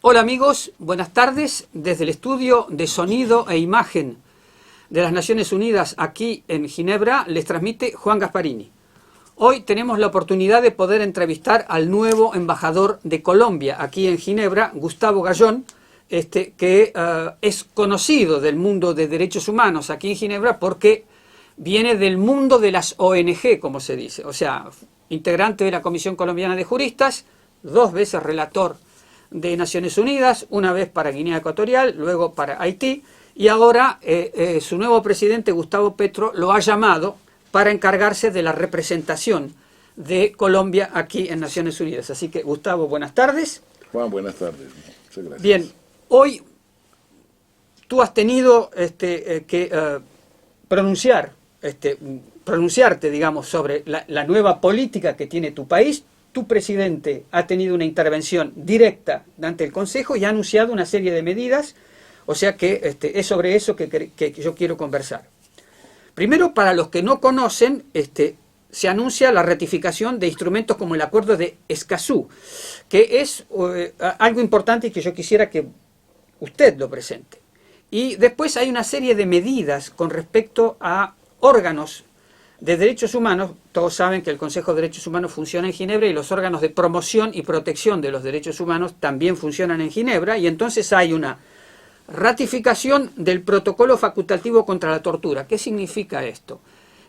Hola amigos, buenas tardes. Desde el estudio de sonido e imagen de las Naciones Unidas aquí en Ginebra les transmite Juan Gasparini. Hoy tenemos la oportunidad de poder entrevistar al nuevo embajador de Colombia aquí en Ginebra, Gustavo Gallón, que es conocido del mundo de derechos humanos aquí en Ginebra porque viene del mundo de las ONG, como se dice, o sea, integrante de la Comisión Colombiana de Juristas, 2 veces relator de Naciones Unidas, una vez para Guinea Ecuatorial, luego para Haití, y ahora su nuevo presidente, Gustavo Petro, lo ha llamado para encargarse de la representación de Colombia aquí en Naciones Unidas. Así que, Gustavo, buenas tardes. Juan, buenas tardes. Muchas gracias. Bien, hoy tú has tenido que pronunciarte, digamos, sobre la nueva política que tiene tu país. Tu presidente ha tenido una intervención directa ante el Consejo y ha anunciado una serie de medidas, o sea que es sobre eso que yo quiero conversar. Primero, para los que no conocen, se anuncia la ratificación de instrumentos como el Acuerdo de Escazú, que es algo importante y que yo quisiera que usted lo presente. Y después hay una serie de medidas con respecto a órganos de derechos humanos. Todos saben que el Consejo de Derechos Humanos funciona en Ginebra y los órganos de promoción y protección de los derechos humanos también funcionan en Ginebra, y entonces hay una ratificación del protocolo facultativo contra la tortura. ¿Qué significa esto?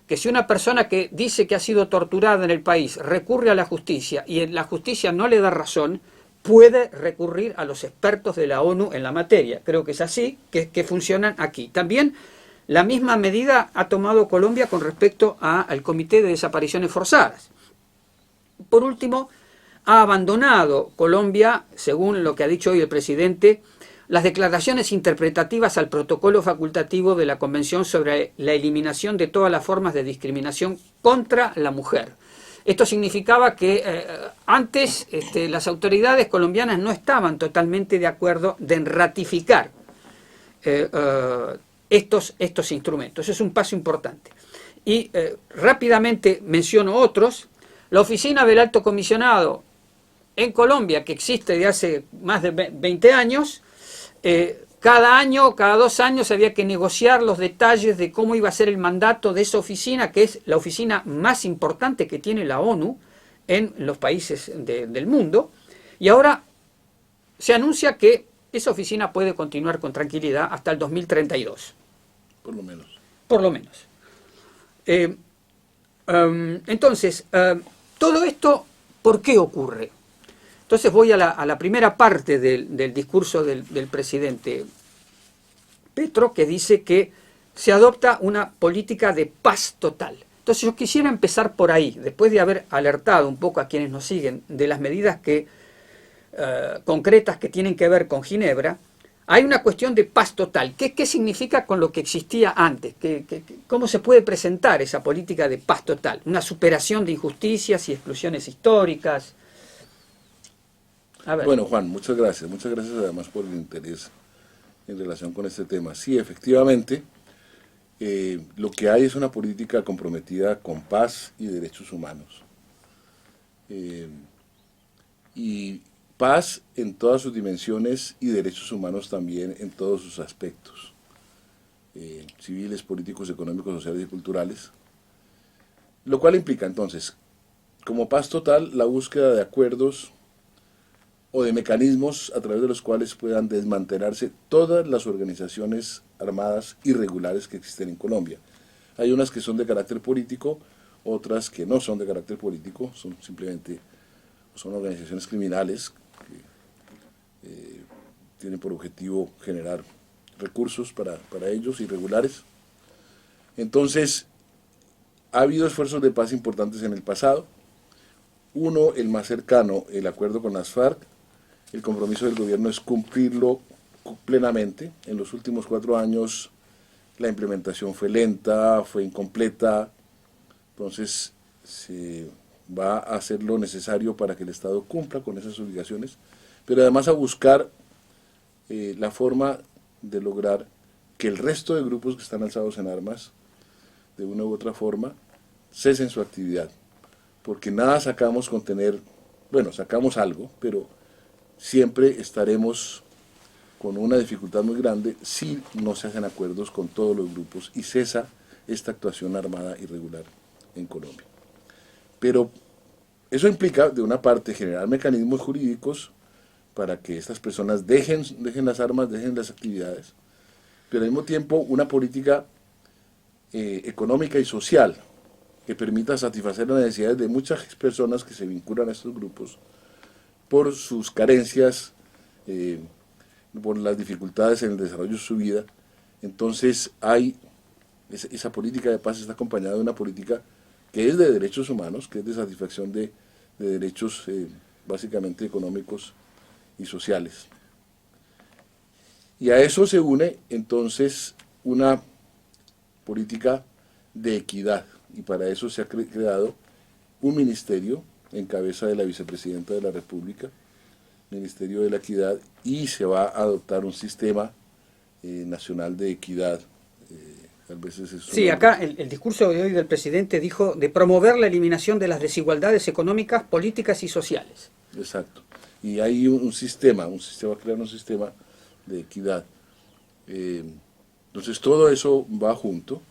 Que si una persona que dice que ha sido torturada en el país recurre a la justicia y la justicia no le da razón, puede recurrir a los expertos de la ONU en la materia. Creo que es así que funcionan aquí. También la misma medida ha tomado Colombia con respecto al Comité de Desapariciones Forzadas. Por último, ha abandonado Colombia, según lo que ha dicho hoy el presidente, las declaraciones interpretativas al protocolo facultativo de la Convención sobre la eliminación de todas las formas de discriminación contra la mujer. Esto significaba que antes las autoridades colombianas no estaban totalmente de acuerdo en ratificar estos instrumentos. Es un paso importante. Y rápidamente menciono otros. La oficina del Alto Comisionado en Colombia, que existe de hace más de 20 años, cada año, cada 2 años había que negociar los detalles de cómo iba a ser el mandato de esa oficina, que es la oficina más importante que tiene la ONU en los países del mundo, y ahora se anuncia que esa oficina puede continuar con tranquilidad hasta el 2032. Por lo menos. Por lo menos. Entonces, todo esto, ¿por qué ocurre? Entonces voy a la primera parte del discurso del presidente Petro, que dice que se adopta una política de paz total. Entonces yo quisiera empezar por ahí, después de haber alertado un poco a quienes nos siguen de las medidas concretas que tienen que ver con Ginebra. Hay una cuestión de paz total. ¿Qué significa con lo que existía antes? ¿Cómo se puede presentar esa política de paz total? Una superación de injusticias y exclusiones históricas. Bueno, Juan, muchas gracias. Muchas gracias además por el interés en relación con este tema. Sí, efectivamente, lo que hay es una política comprometida con paz y derechos humanos. Y paz en todas sus dimensiones y derechos humanos también en todos sus aspectos, civiles, políticos, económicos, sociales y culturales. Lo cual implica entonces, como paz total, la búsqueda de acuerdos o de mecanismos a través de los cuales puedan desmantelarse todas las organizaciones armadas irregulares que existen en Colombia. Hay unas que son de carácter político, otras que no son de carácter político, son organizaciones criminales que tienen por objetivo generar recursos para ellos, irregulares. Entonces, ha habido esfuerzos de paz importantes en el pasado. Uno, el más cercano, el acuerdo con las FARC. El compromiso del gobierno es cumplirlo plenamente. En los últimos 4 años la implementación fue lenta, fue incompleta, entonces se va a hacer lo necesario para que el Estado cumpla con esas obligaciones, pero además a buscar la forma de lograr que el resto de grupos que están alzados en armas, de una u otra forma, cesen su actividad, porque nada sacamos con tener, bueno, sacamos algo, pero siempre estaremos con una dificultad muy grande si no se hacen acuerdos con todos los grupos y cesa esta actuación armada irregular en Colombia. Pero eso implica, de una parte, generar mecanismos jurídicos para que estas personas dejen las armas, dejen las actividades, pero al mismo tiempo una política económica y social que permita satisfacer las necesidades de muchas personas que se vinculan a estos grupos por sus carencias, por las dificultades en el desarrollo de su vida. Entonces esa política de paz está acompañada de una política que es de derechos humanos, que es de satisfacción de derechos básicamente económicos y sociales. Y a eso se une entonces una política de equidad, y para eso se ha creado un ministerio en cabeza de la vicepresidenta de la República, Ministerio de la Equidad, y se va a adoptar un sistema nacional de equidad. A veces es sí, acá el discurso de hoy del presidente dijo de promover la eliminación de las desigualdades económicas, políticas y sociales. Exacto. Y hay un sistema, va a crear un sistema de equidad. Entonces todo eso va junto.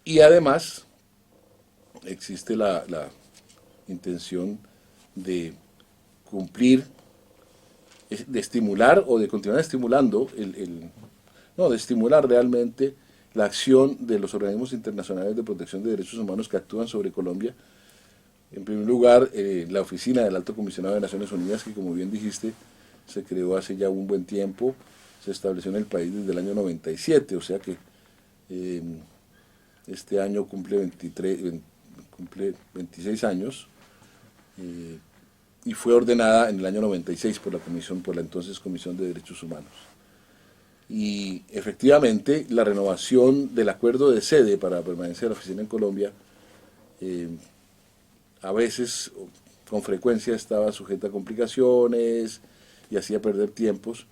Y además existe la intención de cumplir, de estimular o de continuar estimulando, de estimular realmente la acción de los organismos internacionales de protección de derechos humanos que actúan sobre Colombia. En primer lugar, la oficina del Alto Comisionado de Naciones Unidas, que como bien dijiste, se creó hace ya un buen tiempo, se estableció en el país desde el año 97, o sea que este año cumple 26 años, y fue ordenada en el año 96 por la entonces Comisión de Derechos Humanos. Y efectivamente la renovación del acuerdo de sede para permanecer la oficina en Colombia a veces, con frecuencia, estaba sujeta a complicaciones y hacía perder tiempos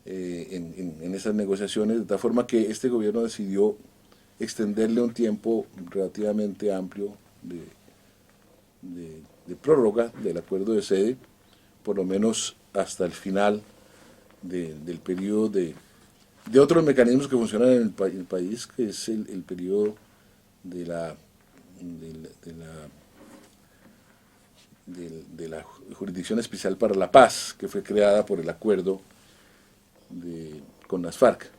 en esas negociaciones, de tal forma que este gobierno decidió extenderle un tiempo relativamente amplio de prórroga del acuerdo de sede, por lo menos hasta el final del periodo de otros mecanismos que funcionan en el país, que es el periodo de la Jurisdicción Especial para la Paz, que fue creada por el acuerdo con las FARC.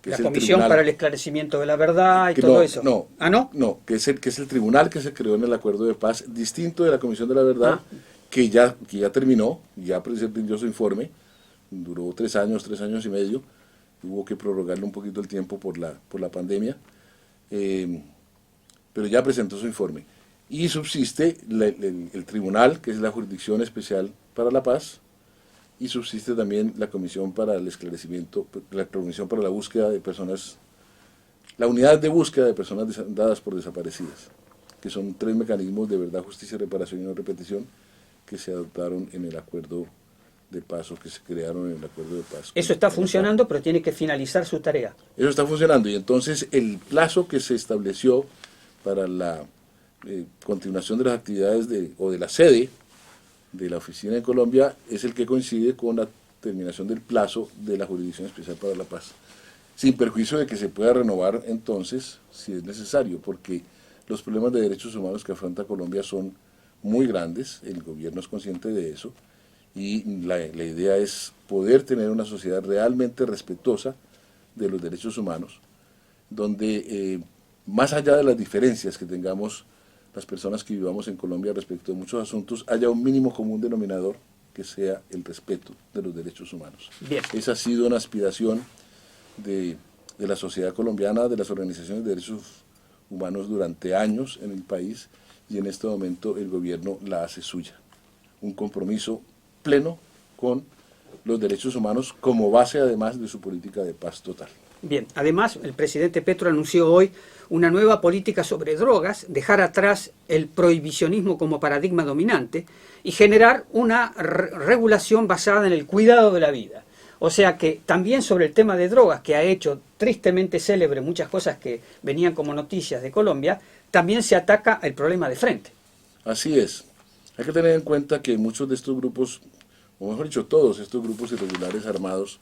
Que la es Comisión tribunal, para el Esclarecimiento de la Verdad y todo eso. No, ¿Ah, no? No, que es el tribunal que se creó en el acuerdo de paz, distinto de la Comisión de la Verdad, que ya terminó, ya rindió su informe, duró 3 años y medio, hubo que prorrogarle un poquito el tiempo por la pandemia, pero ya presentó su informe. Y subsiste el tribunal, que es la Jurisdicción Especial para la Paz, y subsiste también la Comisión para el Esclarecimiento, la Comisión para la Búsqueda de Personas, la Unidad de Búsqueda de Personas dadas por desaparecidas, que son 3 mecanismos de verdad, justicia, reparación y no repetición que se adoptaron en el acuerdo de paz, o que se crearon en el acuerdo de paz. Eso está funcionando, pero tiene que finalizar su tarea. Eso está funcionando, y entonces el plazo que se estableció para la continuación de las actividades de la sede de la oficina en Colombia es el que coincide con la terminación del plazo de la Jurisdicción Especial para la Paz, sin perjuicio de que se pueda renovar entonces si es necesario, porque los problemas de derechos humanos que afronta Colombia son muy grandes, el gobierno es consciente de eso, y la idea es poder tener una sociedad realmente respetuosa de los derechos humanos, donde más allá de las diferencias que tengamos las personas que vivamos en Colombia respecto de muchos asuntos, haya un mínimo común denominador que sea el respeto de los derechos humanos. Bien. Esa ha sido una aspiración de la sociedad colombiana, de las organizaciones de derechos humanos durante años en el país, y en este momento el gobierno la hace suya. Un compromiso pleno con los derechos humanos como base además de su política de paz total. Bien, además el presidente Petro anunció hoy una nueva política sobre drogas, dejar atrás el prohibicionismo como paradigma dominante y generar una regulación basada en el cuidado de la vida. O sea que también sobre el tema de drogas, que ha hecho tristemente célebre muchas cosas que venían como noticias de Colombia, también se ataca el problema de frente. Así es. Hay que tener en cuenta que muchos de estos grupos, o mejor dicho, todos estos grupos irregulares armados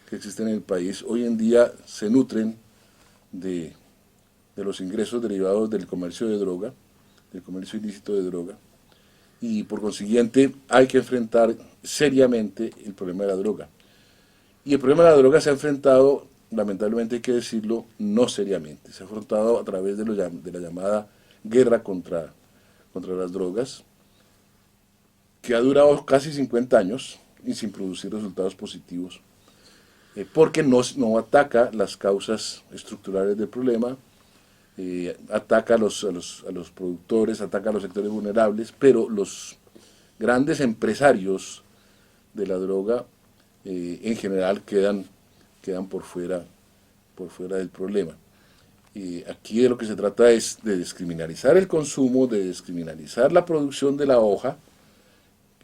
que existen en el país, hoy en día se nutren de los ingresos derivados del comercio de droga, del comercio ilícito de droga, y por consiguiente hay que enfrentar seriamente el problema de la droga. Y el problema de la droga se ha enfrentado, lamentablemente hay que decirlo, no seriamente. Se ha afrontado a través de la llamada guerra contra las drogas, que ha durado casi 50 años y sin producir resultados positivos, porque no ataca las causas estructurales del problema, ataca a los productores, ataca a los sectores vulnerables, pero los grandes empresarios de la droga en general quedan por fuera del problema. Aquí de lo que se trata es de descriminalizar el consumo, de descriminalizar la producción de la hoja,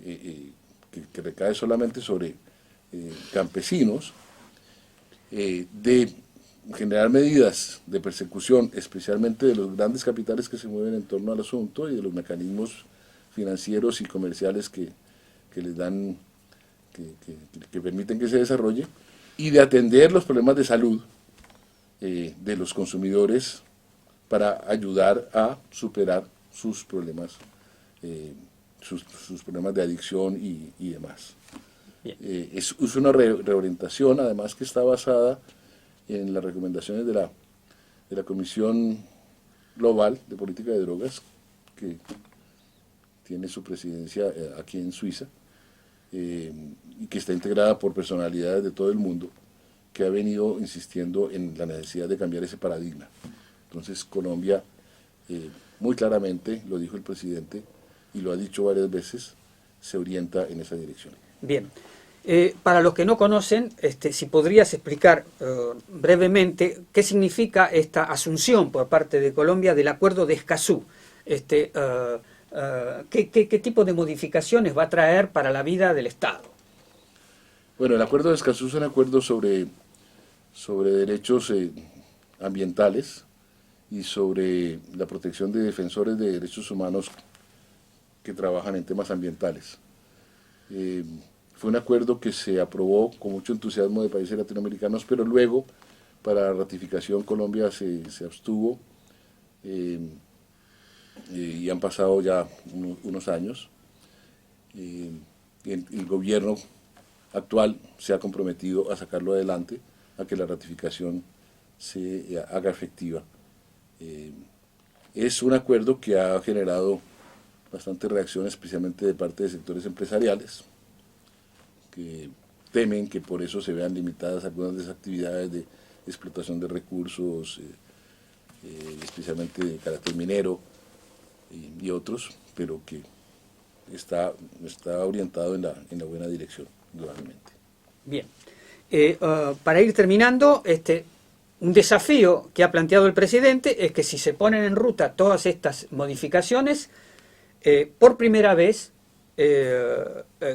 que recae solamente sobre campesinos, de generar medidas de persecución, especialmente de los grandes capitales que se mueven en torno al asunto y de los mecanismos financieros y comerciales que les dan, que permiten que se desarrolle, y de atender los problemas de salud de los consumidores para ayudar a superar sus problemas, sus problemas de adicción y demás. Es una reorientación, además, que está basada en las recomendaciones de la Comisión Global de Política de Drogas, que tiene su presidencia aquí en Suiza, y que está integrada por personalidades de todo el mundo, que ha venido insistiendo en la necesidad de cambiar ese paradigma. Entonces Colombia, muy claramente, lo dijo el presidente, y lo ha dicho varias veces, se orienta en esa dirección. Bien. Para los que no conocen, si podrías explicar brevemente qué significa esta asunción por parte de Colombia del Acuerdo de Escazú. ¿Qué tipo de modificaciones va a traer para la vida del Estado? Bueno, el Acuerdo de Escazú es un acuerdo sobre derechos ambientales y sobre la protección de defensores de derechos humanos que trabajan en temas ambientales. Fue un acuerdo que se aprobó con mucho entusiasmo de países latinoamericanos, pero luego, para la ratificación, Colombia se abstuvo, y han pasado ya unos años. El gobierno actual se ha comprometido a sacarlo adelante, a que la ratificación se haga efectiva. Es un acuerdo que ha generado bastante reacción, especialmente de parte de sectores empresariales, que temen que por eso se vean limitadas algunas de esas actividades de explotación de recursos, especialmente de carácter minero y otros, pero que está orientado en la buena dirección, indudablemente. Bien. Para ir terminando, un desafío que ha planteado el presidente es que si se ponen en ruta todas estas modificaciones, por primera vez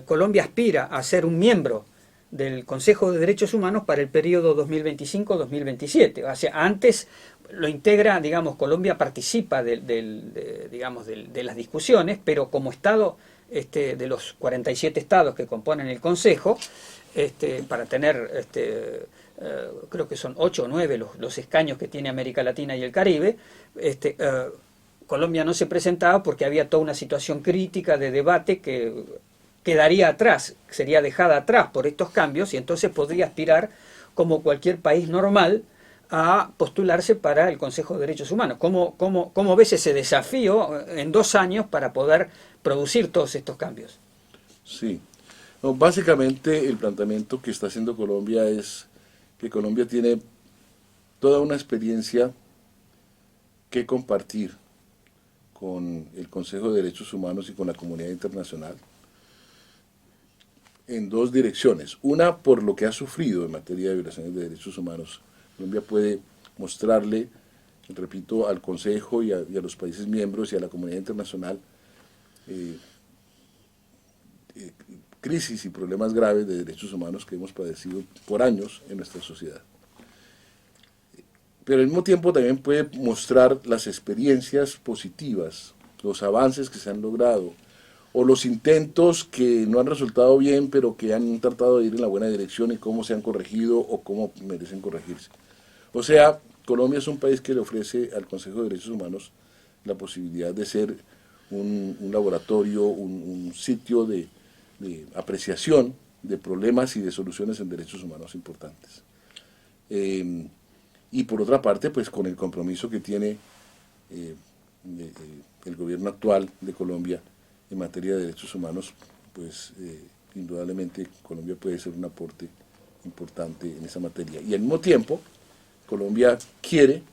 Colombia aspira a ser un miembro del Consejo de Derechos Humanos para el periodo 2025-2027. O sea, antes lo integra, digamos, Colombia participa de las discusiones, pero como Estado de los 47 estados que componen el Consejo, para tener, creo que son 8 o 9 los escaños que tiene América Latina y el Caribe, Colombia no se presentaba porque había toda una situación crítica de debate que quedaría atrás, sería dejada atrás por estos cambios, y entonces podría aspirar, como cualquier país normal, a postularse para el Consejo de Derechos Humanos. ¿Cómo ves ese desafío en 2 años para poder producir todos estos cambios? Sí. No, básicamente el planteamiento que está haciendo Colombia es que Colombia tiene toda una experiencia que compartir con el Consejo de Derechos Humanos y con la comunidad internacional en 2 direcciones. Una, por lo que ha sufrido en materia de violaciones de derechos humanos. Colombia puede mostrarle, repito, al Consejo y a los países miembros y a la comunidad internacional crisis y problemas graves de derechos humanos que hemos padecido por años en nuestra sociedad. Pero al mismo tiempo también puede mostrar las experiencias positivas, los avances que se han logrado, o los intentos que no han resultado bien, pero que han tratado de ir en la buena dirección y cómo se han corregido o cómo merecen corregirse. O sea, Colombia es un país que le ofrece al Consejo de Derechos Humanos la posibilidad de ser un laboratorio, un sitio de apreciación de problemas y de soluciones en derechos humanos importantes. Y por otra parte, pues con el compromiso que tiene el gobierno actual de Colombia en materia de derechos humanos, pues indudablemente Colombia puede ser un aporte importante en esa materia. Y al mismo tiempo, Colombia quiere,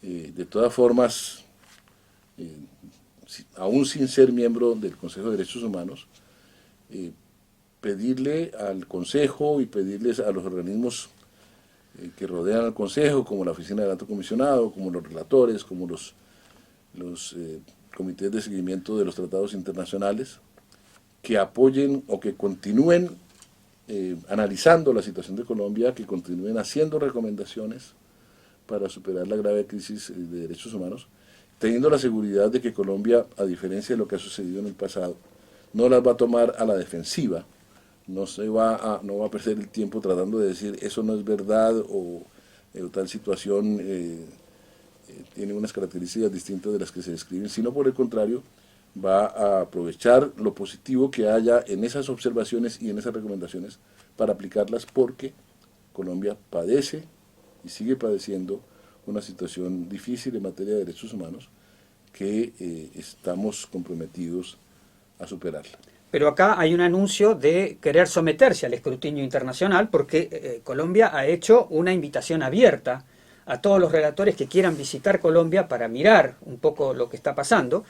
de todas formas, aún sin ser miembro del Consejo de Derechos Humanos, pedirle al Consejo y pedirles a los organismos que rodean al Consejo, como la Oficina del Alto Comisionado, como los relatores, como los comités de seguimiento de los tratados internacionales, que apoyen o que continúen analizando la situación de Colombia, que continúen haciendo recomendaciones para superar la grave crisis de derechos humanos, teniendo la seguridad de que Colombia, a diferencia de lo que ha sucedido en el pasado, no las va a tomar a la defensiva, no va a perder el tiempo tratando de decir eso no es verdad o tal situación tiene unas características distintas de las que se describen, sino por el contrario, va a aprovechar lo positivo que haya en esas observaciones y en esas recomendaciones para aplicarlas, porque Colombia padece y sigue padeciendo una situación difícil en materia de derechos humanos que estamos comprometidos a superarla. Pero acá hay un anuncio de querer someterse al escrutinio internacional porque Colombia ha hecho una invitación abierta a todos los relatores que quieran visitar Colombia para mirar un poco lo que está pasando.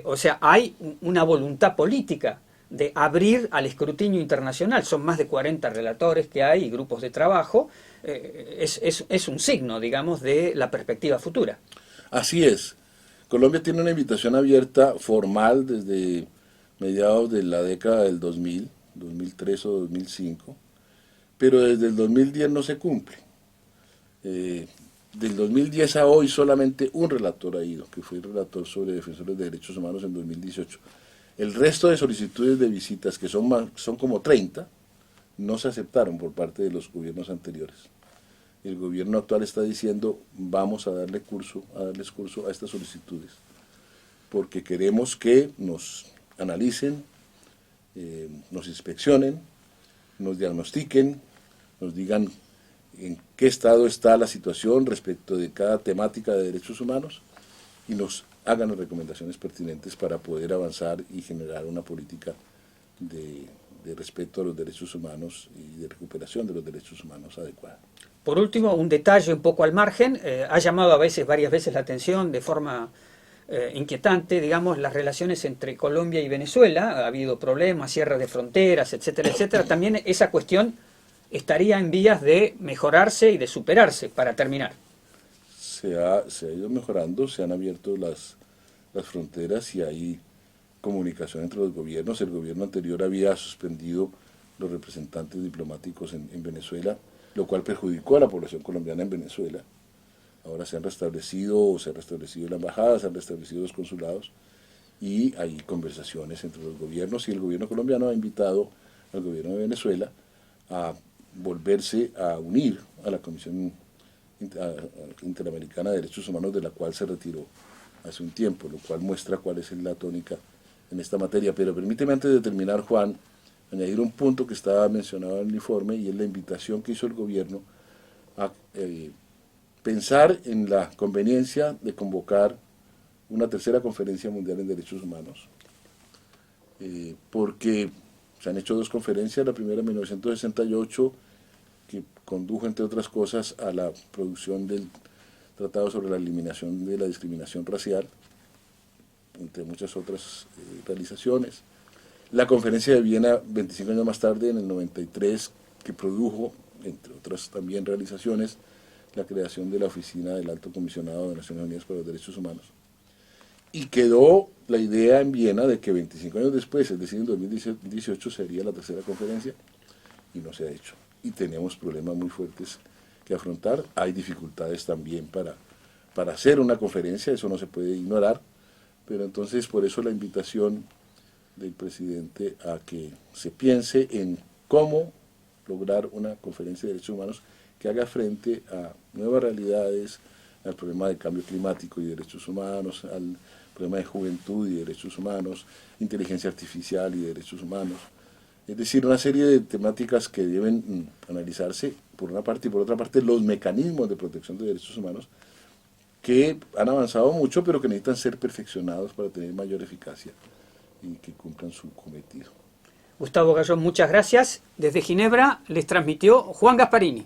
O sea, hay una voluntad política de abrir al escrutinio internacional. Son más de 40 relatores que hay y grupos de trabajo. Es un signo, digamos, de la perspectiva futura. Así es. Colombia tiene una invitación abierta formal desde mediados de la década del 2000, 2003 o 2005, pero desde el 2010 no se cumple. Del 2010 a hoy solamente un relator ha ido, que fue el relator sobre defensores de derechos humanos en 2018. El resto de solicitudes de visitas, que son como 30, no se aceptaron por parte de los gobiernos anteriores. El gobierno actual está diciendo vamos a darles curso a estas solicitudes, porque queremos que nos analicen, nos inspeccionen, nos diagnostiquen, nos digan en qué estado está la situación respecto de cada temática de derechos humanos y nos hagan las recomendaciones pertinentes para poder avanzar y generar una política de respeto a los derechos humanos y de recuperación de los derechos humanos adecuada. Por último, un detalle un poco al margen, ha llamado varias veces la atención de forma inquietante, digamos, las relaciones entre Colombia y Venezuela. Ha habido problemas, cierre de fronteras, etcétera, etcétera. También esa cuestión estaría en vías de mejorarse y de superarse, para terminar. Se ha ido mejorando, se han abierto las fronteras y hay comunicación entre los gobiernos. El gobierno anterior había suspendido los representantes diplomáticos en Venezuela, lo cual perjudicó a la población colombiana en Venezuela. Ahora se ha restablecido la embajada, se han restablecido los consulados y hay conversaciones entre los gobiernos, y el gobierno colombiano ha invitado al gobierno de Venezuela a volverse a unir a la Comisión Interamericana de Derechos Humanos, de la cual se retiró hace un tiempo, lo cual muestra cuál es la tónica en esta materia. Pero permíteme, antes de terminar, Juan, añadir un punto que estaba mencionado en el informe, y es la invitación que hizo el gobierno a pensar en la conveniencia de convocar una tercera conferencia mundial en derechos humanos, porque se han hecho dos conferencias, la primera en 1968, que condujo, entre otras cosas, a la producción del Tratado sobre la Eliminación de la Discriminación Racial, entre muchas otras realizaciones. La conferencia de Viena, 25 años más tarde, en el 93, que produjo, entre otras también realizaciones, la creación de la Oficina del Alto Comisionado de Naciones Unidas para los Derechos Humanos. Y quedó la idea en Viena de que 25 años después, es decir, en 2018, sería la tercera conferencia, y no se ha hecho. Y tenemos problemas muy fuertes que afrontar. Hay dificultades también para hacer una conferencia, eso no se puede ignorar, pero entonces por eso la invitación del presidente a que se piense en cómo lograr una conferencia de derechos humanos que haga frente a nuevas realidades, al problema del cambio climático y derechos humanos, al problema de juventud y derechos humanos, inteligencia artificial y derechos humanos. Es decir, una serie de temáticas que deben analizarse por una parte, y por otra parte los mecanismos de protección de derechos humanos que han avanzado mucho pero que necesitan ser perfeccionados para tener mayor eficacia y que cumplan su cometido. Gustavo Gayón, muchas gracias. Desde Ginebra les transmitió Juan Gasparini.